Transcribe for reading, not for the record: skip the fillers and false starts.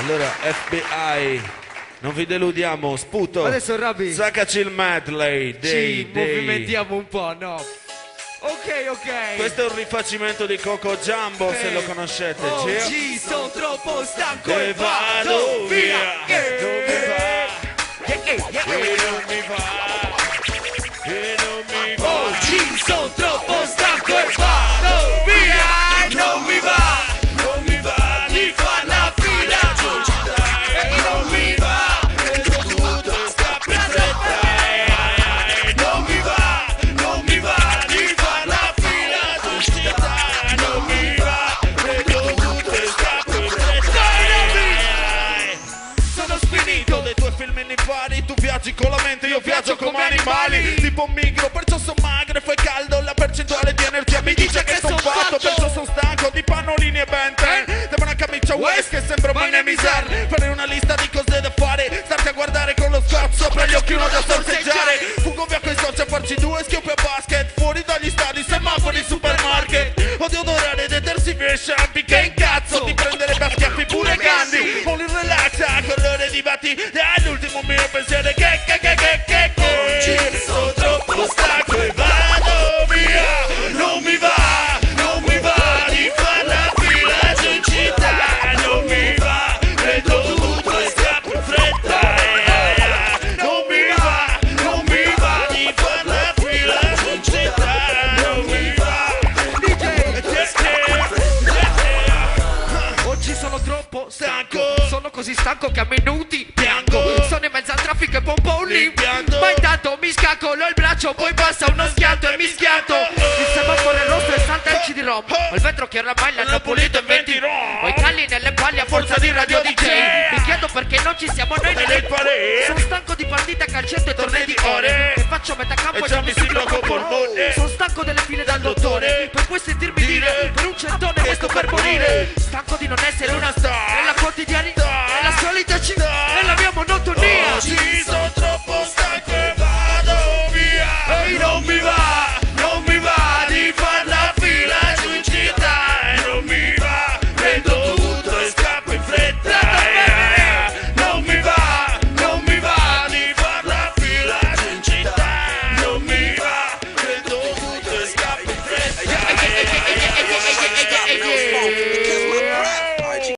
Allora, FBI, non vi deludiamo, sputo. Adesso Rabbi, Saccaci il medley, ci movimentiamo un po', no? Ok. Questo è un rifacimento di Coco Jumbo, se lo conoscete. Oggi sono troppo stanco E vado via, non mi va, non mi va. Oggi sono troppo stanco e vado via. Non mi va di far la fila giù città. E non mi va, Vedo tutto scappa in fretta. non mi va di far la fila giù città. Non mi va, Vedo tutto scappa in fretta. sono sfinito. Dei tuoi film vari, tu viaggi con la mente, io viaggio come animali. Tipo un migro, perciò sono magro e fai caldo. La percentuale di energia mi dice che sono fatto. Perciò sono stanco di pannolini e benten. Devo una camicia West che sembra un miser. Fare una lista di cose da fare, starti a guardare con lo scotch sopra gli occhi, uno da sorseggiare. Fugo via coi soci a farci due schioppi a basket. Fuori dagli stadi, semafori, supermarket. Odio odorare detersivi e shampoo. Che incazzo di prendere a schiaffi pure Gandhi. Voglio il relax a colore di batti. È l'ultimo mio pensiero che oggi sono troppo stanco e vado via. Non mi va di far la fila giù in città. Non mi va, vedo tutto e scappo in fretta. Non mi va di far la fila giù in città. Non mi va. Oggi sono troppo Stanco. Sono così stanco che a minuti piango. Sono in mezzo al traffico e pompo un Rimpianto. ma intanto mi scaccolo il braccio. Poi passa uno schianto e mi schianto. Il semaforo è rosso e salta il CD-ROM. Ho il vetro che oramai l'hanno pulito in 20 rom. Ho i calli nelle palle a forza di radio DJ. Mi chiedo perché non ci siamo noi Nel parere. Sono stanco di partita calcetto e tornei di ore. E faccio metà campo e già mi si blocca un polmone. Sono stanco delle file dal dottore. Per poi sentirmi dire per un centone che sto per morire. Stanco di non essere una star nella quotidianità, nella solita città, nella mia monotonia. Oggi sono troppo stanco